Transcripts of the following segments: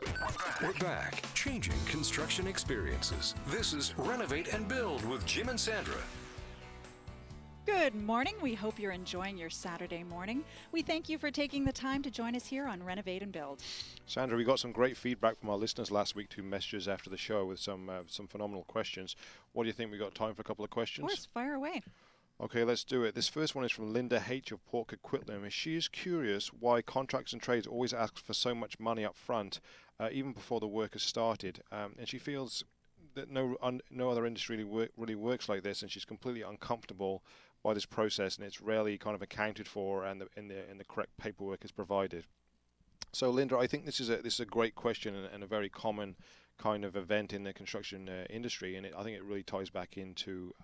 We're back, changing construction experiences. This is Renovate and Build with Jim and Sandra. Good morning. We hope you're enjoying your Saturday morning. We thank you for taking the time to join us here on Renovate and Build. Sandra, we got some great feedback from our listeners last week, 2 messages after the show with some phenomenal questions. What do you think? We got time for a couple of questions? Of course, fire away. Okay, let's do it. This first one is from Linda H. of Port Coquitlam. She is curious why contracts and trades always ask for so much money up front, even before the work has started. And she feels that no other industry really works like this, and she's completely uncomfortable by this process, and it's rarely kind of accounted for, and the correct paperwork is provided. So, Linda, I think this is a great question and a very common kind of event in the construction industry, and I think it really ties back into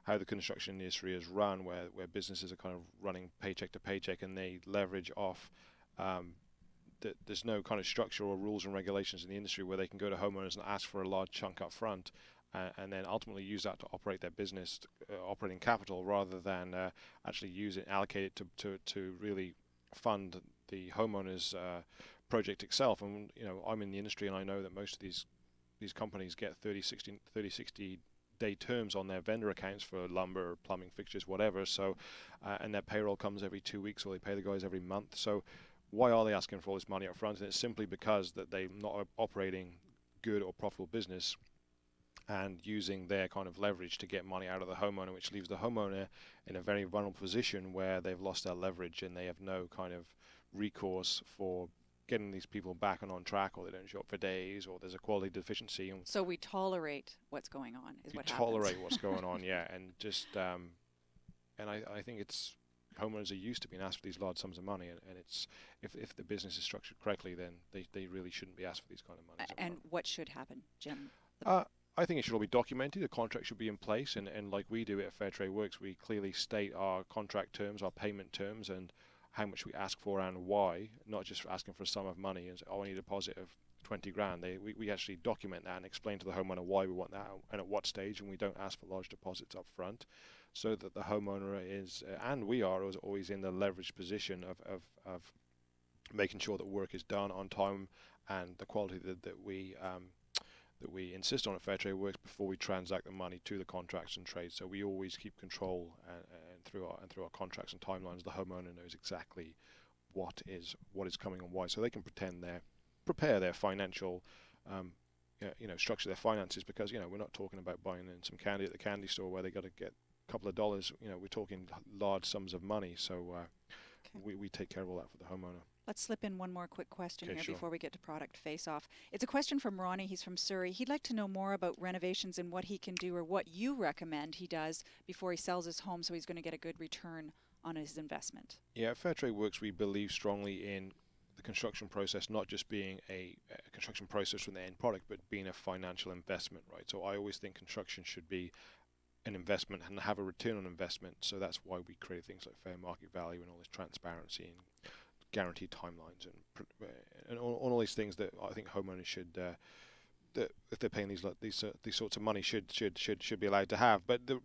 how the construction industry is run, where businesses are kind of running paycheck to paycheck, and they leverage off that there's no kind of structure or rules and regulations in the industry where they can go to homeowners and ask for a large chunk up front, and then ultimately use that to operate their business, operating capital, rather than actually allocate it to really fund the homeowner's project itself. And I'm in the industry, and I know that most of these companies get 30, 60 day terms on their vendor accounts for lumber, plumbing fixtures, whatever. So, and their payroll comes every 2 weeks, or they pay the guys every month. So, why are they asking for all this money up front? And it's simply because that they're not operating good or profitable business, and using their kind of leverage to get money out of the homeowner, which leaves the homeowner in a very vulnerable position where they've lost their leverage and they have no kind of recourse for getting these people back and on track, or they don't show up for days, or there's a quality deficiency. So we tolerate what's going on, is what happens. Tolerate what's going on, yeah, and just and I think it's homeowners are used to being asked for these large sums of money, and it's if the business is structured correctly, then they really shouldn't be asked for these kind of money. And what should happen, Jim? I think it should all be documented. A contract should be in place, and like we do at Fairtrade Works, we clearly state our contract terms, our payment terms, and how much we ask for and why, not just asking for a sum of money and say, I need a deposit of 20 grand. We actually document that and explain to the homeowner why we want that and at what stage, and we don't ask for large deposits up front, so that the homeowner is, and we are always in the leveraged position of making sure that work is done on time and the quality that we insist on at Fairtrade Works before we transact the money to the contracts and trades. So we always keep control, and through our contracts and timelines, the homeowner knows exactly what is coming and why, so they can prepare their financial, structure their finances, because we're not talking about buying in some candy at the candy store where they got to get a couple of dollars. We're talking large sums of money. So we take care of all that for the homeowner. Let's slip in one more quick question here Sure. before we get to product face-off. It's a question from Ronnie. He's from Surrey. He'd like to know more about renovations and what he can do, or what you recommend he does before he sells his home, so he's going to get a good return on his investment. Yeah, at Fairtrade Works, we believe strongly in the construction process not just being a construction process from the end product, but being a financial investment, right? So I always think construction should be an investment and have a return on investment. So that's why we create things like fair market value and all this transparency and guaranteed timelines and all these things that I think homeowners should, that if they're paying these sorts of money, should be allowed to have. But the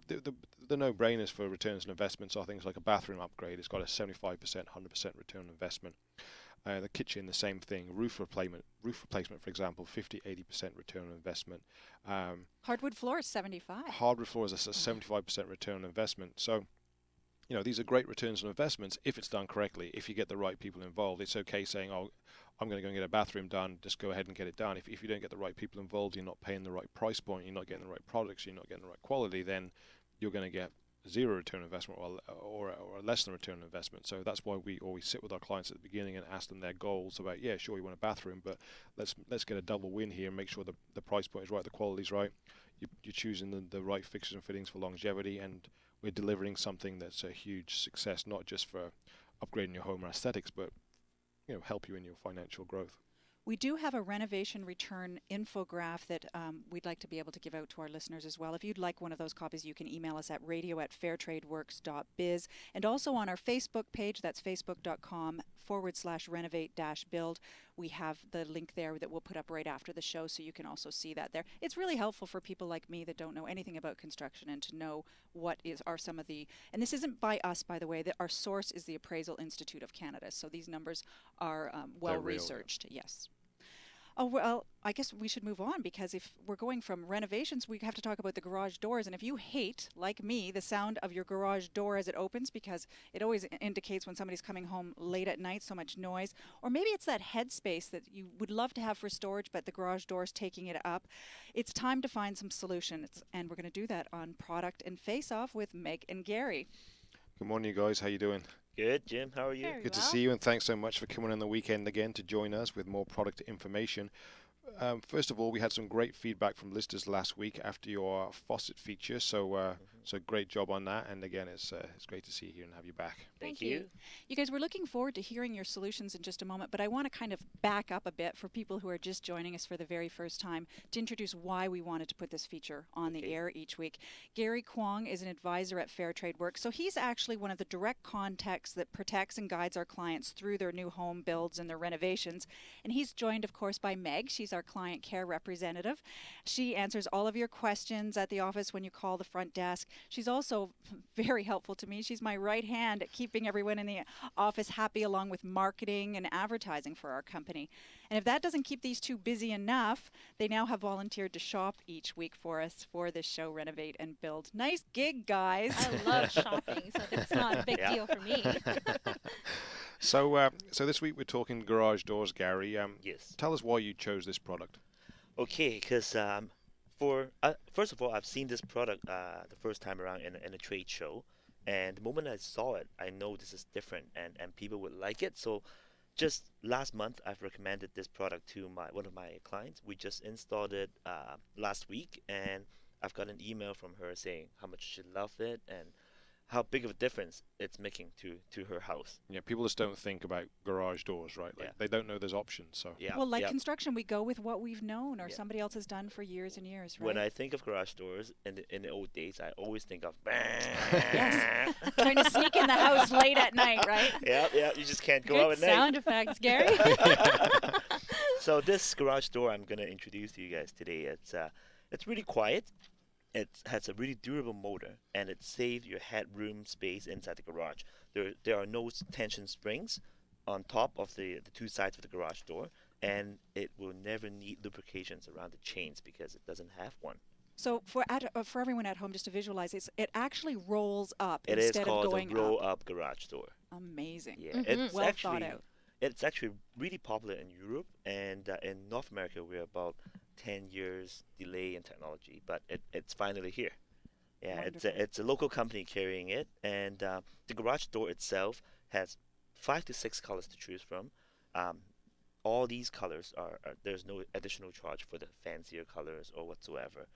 no-brainers for returns on investments are things like a bathroom upgrade. It's got a 75%, 100% return on investment. The kitchen, the same thing. Roof replacement, for example, 50, 80% return on investment. Hardwood floor is 75. Hardwood floor is a 75% return on investment. So, these are great returns on investments if it's done correctly. If you get the right people involved, it's okay saying, "Oh, I'm going to go and get a bathroom done." Just go ahead and get it done. If you don't get the right people involved, you're not paying the right price point, you're not getting the right products, you're not getting the right quality, then you're going to get zero return on investment or less than return on investment. So that's why we always sit with our clients at the beginning and ask them their goals about, yeah, sure, you want a bathroom, but let's get a double win here and make sure the price point is right, the quality's right. You're choosing the right fixtures and fittings for longevity, and we're delivering something that's a huge success, not just for upgrading your home or aesthetics, but help you in your financial growth. We do have a renovation return infograph that we'd like to be able to give out to our listeners as well. If you'd like one of those copies, you can email us at radio@fairtradeworks.biz. And also on our Facebook page, that's facebook.com/renovate-build. We have the link there that we'll put up right after the show, so you can also see that there. It's really helpful for people like me that don't know anything about construction and to know what are some of the, and this isn't by us, by the way, that our source is the Appraisal Institute of Canada. So these numbers are well researched, yes. Oh, well, I guess we should move on because if we're going from renovations, we have to talk about the garage doors. And if you hate, like me, the sound of your garage door as it opens because it always indicates when somebody's coming home late at night, so much noise, or maybe it's that headspace that you would love to have for storage, but the garage door is taking it up, it's time to find some solutions. And we're going to do that on Product and Face Off with Meg and Gary. Good morning, you guys. How you doing? Good, Jim. How are you? Very Good to well. see you, and thanks so much for coming on the weekend again to join us with more product information. First of all, we had some great feedback from listeners last week after your faucet feature, so so great job on that. And again, it's great to see you here and have you back. Thank you. You guys, we're looking forward to hearing your solutions in just a moment, but I want to kind of back up a bit for people who are just joining us for the very first time to introduce why we wanted to put this feature on the air each week. Gary Kwong is an advisor at Fair Trade Works, so he's actually one of the direct contacts that protects and guides our clients through their new home builds and their renovations. And he's joined, of course, by Meg. She's our client care representative. She answers all of your questions at the office when you call the front desk. She's also very helpful to me. She's my right hand at keeping everyone in the office happy, along with marketing and advertising for our company. And if that doesn't keep these two busy enough, they now have volunteered to shop each week for us for this show, Renovate and Build. Nice gig, guys. I love shopping, so it's not a big deal for me. So this week we're talking garage doors, Gary. Yes. Tell us why you chose this product. Okay, because first of all, I've seen this product the first time around in a trade show, and the moment I saw it, I know this is different and people would like it. So just last month, I've recommended this product to one of my clients. We just installed it last week, and I've got an email from her saying how much she loved it and how big of a difference it's making to her house. Yeah, people just don't think about garage doors, right? Like they don't know there's options. So Yeah. Well, like yeah. construction, we go with what we've known or Yeah. somebody else has done for years and years, right? When I think of garage doors in the old days, I always think of Yes. Trying to sneak in the house late at night, right? yeah, you just can't go Good out at night. sound effects, Gary. So this garage door I'm gonna introduce to you guys today. It's really quiet. It has a really durable motor, and it saves your headroom space inside the garage. There are no tension springs on top of the two sides of the garage door, and it will never need lubrications around the chains because it doesn't have one. So for everyone at home, just to visualize, it actually rolls up It is instead of called going a roll-up garage door. Amazing. Yeah, Mhm. it's Well actually thought out. it's actually really popular in Europe, and in North America we're about 10 years delay in technology, but it's finally here. Yeah, Wonderful. it's a local company carrying it, and the garage door itself has 5 to 6 colors to choose from. All these colors there's no additional charge for the fancier colors or whatsoever.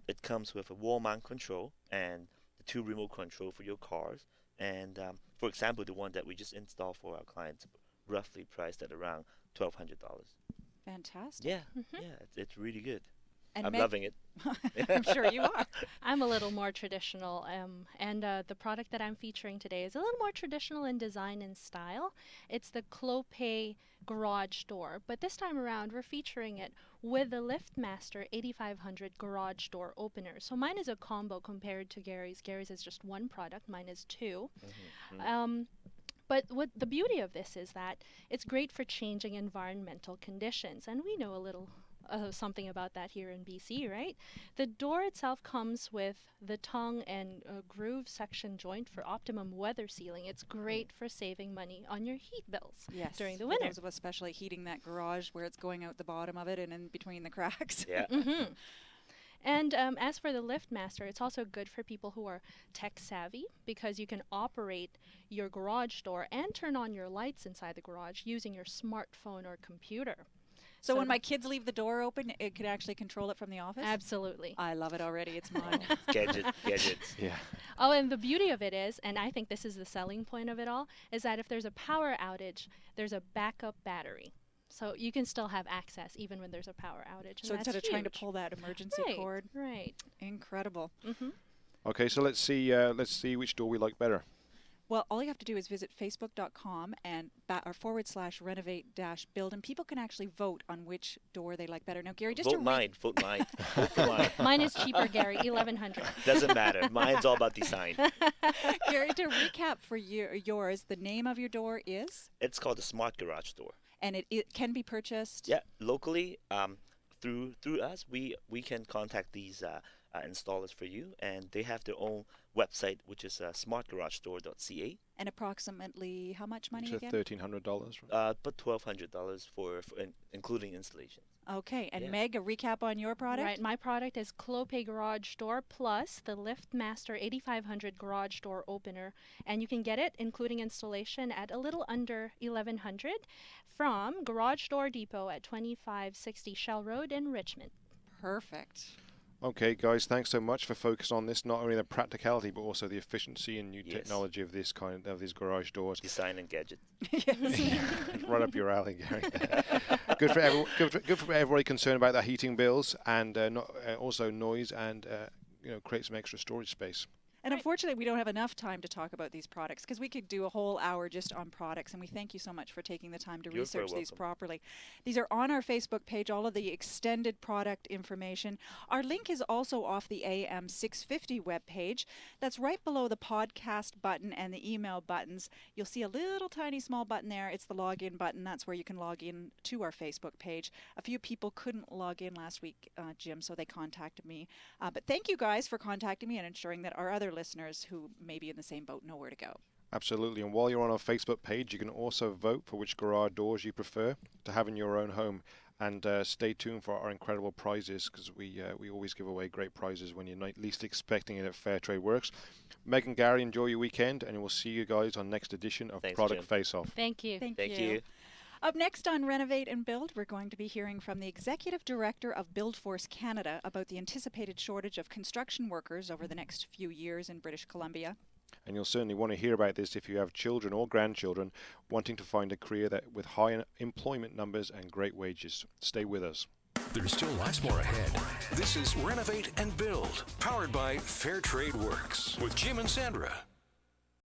It comes with a wall mount control and the 2 remote control for your cars. And for example, the one that we just installed for our clients, roughly priced at around $1,200. Fantastic. Yeah, yeah, it's really good. And I'm Meg- loving it. I'm sure you are. I'm a little more traditional, and the product that I'm featuring today is a little more traditional in design and style. It's the Clopay garage door, but this time around we're featuring it with the LiftMaster 8500 garage door opener. So mine is a combo compared to Gary's. Gary's is just one product, mine is two. But what the beauty of this is that it's great for changing environmental conditions, and we know a little something about that here in BC, right? The door itself comes with the tongue and groove section joint for optimum weather sealing. It's great for saving money on your heat bills Yes. during the for winter. those of us especially heating that garage where it's going out the bottom of it and in between the cracks. Yeah. Mm-hmm. And as for the LiftMaster, it's also good for people who are tech savvy because you can operate your garage door and turn on your lights inside the garage using your smartphone or computer. So when my kids leave the door open, it could actually control it from the office? Absolutely. I love it already. It's mine. Gadgets. yeah. Oh, and the beauty of it is, and I think this is the selling point of it all, is that if there's a power outage, there's a backup battery. So you can still have access even when there's a power outage. So and instead of that's trying to huge. pull that emergency Right, cord. right. Incredible. Mm-hmm. Okay, so let's see which door we like better. Well, all you have to do is visit facebook.com and /renovate-build, and people can actually vote on which door they like better. Now, Gary, just Vote to mine. Vote mine. Vote for mine. Mine is cheaper, Gary, 1100. Doesn't matter. Mine's all about design. Gary, to recap for yours, the name of your door is? It's called the Smart Garage Door. And it can be purchased? Yeah, locally, through us, we can contact these installers for you, and they have their own website, which is smartgaragestore.ca. And approximately how much money So again? $1,300. But $1,200 for including installation. Okay, and Yeah. Meg, a recap on your product? Right, my product is Clopay Garage Door plus the LiftMaster 8500 Garage Door Opener, and you can get it, including installation, at a little under $1,100 from Garage Door Depot at 2560 Shell Road in Richmond. Perfect. Okay, guys, thanks so much for focusing on this, not only the practicality, but also the efficiency and new Yes. technology of this kind of these garage doors. Design and gadget. Right up your alley, Gary. Good for everybody concerned about their heating bills and also noise and create some extra storage space. And unfortunately, we don't have enough time to talk about these products because we could do a whole hour just on products. And we thank you so much for taking the time to You're very research these welcome. properly. These are on our Facebook page, all of the extended product information. Our link is also off the AM 650 webpage. That's right below the podcast button and the email buttons. You'll see a little tiny small button there. It's the login button. That's where you can log in to our Facebook page. A few people couldn't log in last week, Jim, so they contacted me. But thank you guys for contacting me and ensuring that our other listeners who may be in the same boat know where to go. Absolutely. And while you're on our Facebook page, you can also vote for which garage doors you prefer to have in your own home. And stay tuned for our incredible prizes, because we always give away great prizes when you're least expecting it at Fair Trade Works. Meg and Gary, enjoy your weekend, and we'll see you guys on next edition of Thanks, Product Jim. Face Off. Thank you. Thank Thank you. Up next on Renovate and Build, we're going to be hearing from the Executive Director of BuildForce Canada about the anticipated shortage of construction workers over the next few years in British Columbia. And you'll certainly want to hear about this if you have children or grandchildren wanting to find a career with high employment numbers and great wages. Stay with us. There's still lots more ahead. This is Renovate and Build, powered by Fair Trade Works with Jim and Sandra.